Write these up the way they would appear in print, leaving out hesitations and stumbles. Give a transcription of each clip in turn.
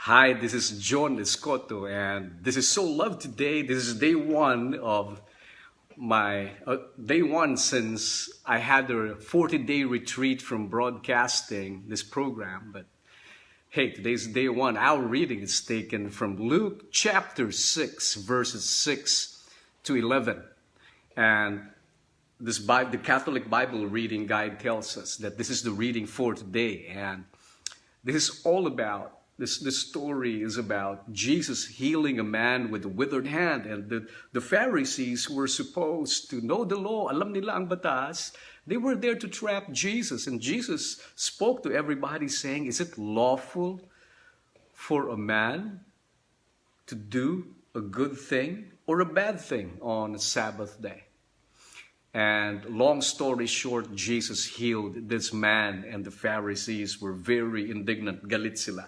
Hi, this is John Escoto, and this is So Love Today. This is day one of my day one since I had a 40-day retreat from broadcasting this program. But hey, today's day one. Our reading is taken from Luke chapter 6, verses 6 to 11. And the Catholic Bible reading guide tells us that this is the reading for today. And this is all about This story is about Jesus healing a man with a withered hand. And the Pharisees were supposed to know the law. Alam nila ang batas. They were there to trap Jesus. And Jesus spoke to everybody saying, is it lawful for a man to do a good thing or a bad thing on a Sabbath day? And long story short, Jesus healed this man, and the Pharisees were very indignant, galit sila,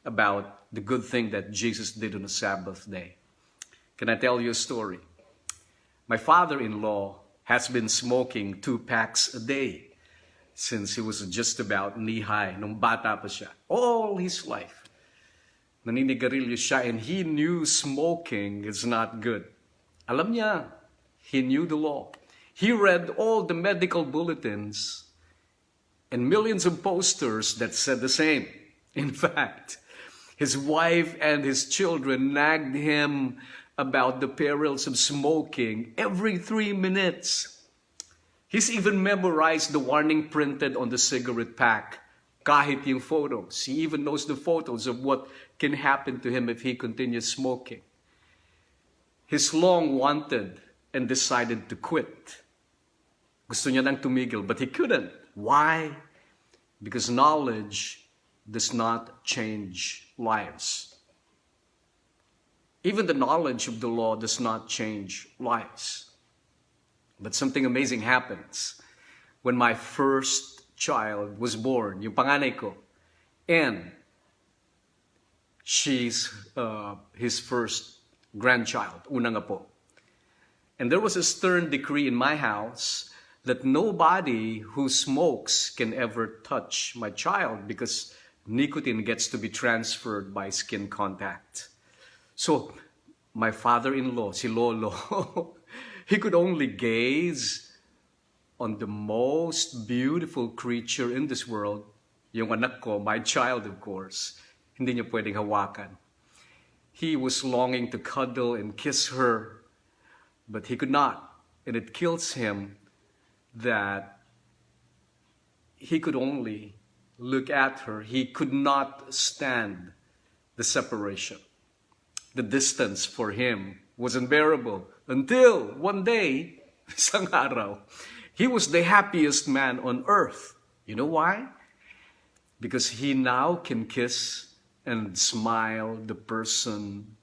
about the good thing that Jesus did on a Sabbath day. Can I tell you a story? My father-in-law has been smoking 2 packs a day since he was just about knee-high, nung bata pa siya. All his life, naninigarilyo siya, and he knew smoking is not good. Alam niya, he knew the law. He read all the medical bulletins and millions of posters that said the same. In fact, his wife and his children nagged him about the perils of smoking every 3 minutes. He's even memorized the warning printed on the cigarette pack, kahit yung photos. He even knows the photos of what can happen to him if he continues smoking. He's long wanted and decided to quit. Gusto niya nang tumigil, but he couldn't. Why? Because knowledge does not change lives. Even the knowledge of the law does not change lives. But something amazing happens when my first child was born, yung panganay ko, and she's his first grandchild, unang apo. And there was a stern decree in my house that nobody who smokes can ever touch my child because nicotine gets to be transferred by skin contact. So, my father-in-law, si Lolo, he could only gaze on the most beautiful creature in this world, yung anak ko, my child of course, hindi niya pwedeng hawakan. He was longing to cuddle and kiss her, but he could not. And it kills him that he could only look at her. He could not stand the separation. The distance for him was unbearable until one day, isang araw, he was the happiest man on earth. You know why? Because he now can kiss and smile the person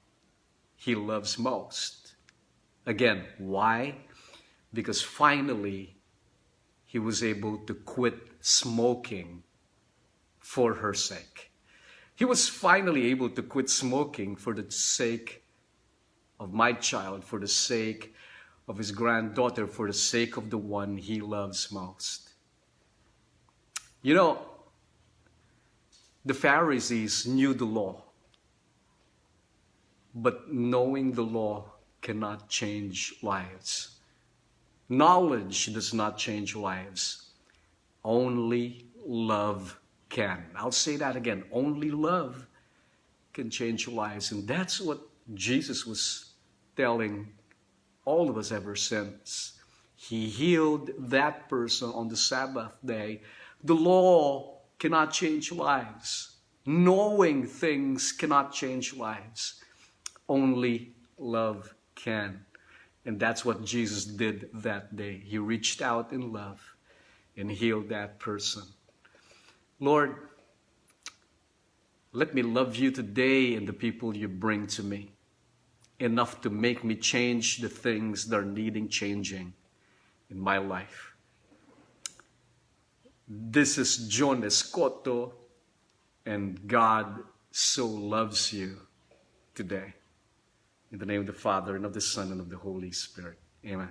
he loves most. Again, why? Because finally, he was able to quit smoking for her sake. He was finally able to quit smoking for the sake of my child, for the sake of his granddaughter, for the sake of the one he loves most. You know, the Pharisees knew the law, but knowing the law cannot change lives. Knowledge does not change lives. Only love can. I'll say that again. Only love can change lives. And that's what Jesus was telling all of us ever since. He healed that person on the Sabbath day. The law cannot change lives. Knowing things cannot change lives. Only love can. And that's what Jesus did that day. He reached out in love and healed that person. Lord, let me love you today and the people you bring to me enough to make me change the things that are needing changing in my life. This is John Escoto, and God so loves you today. In the name of the Father, and of the Son, and of the Holy Spirit. Amen.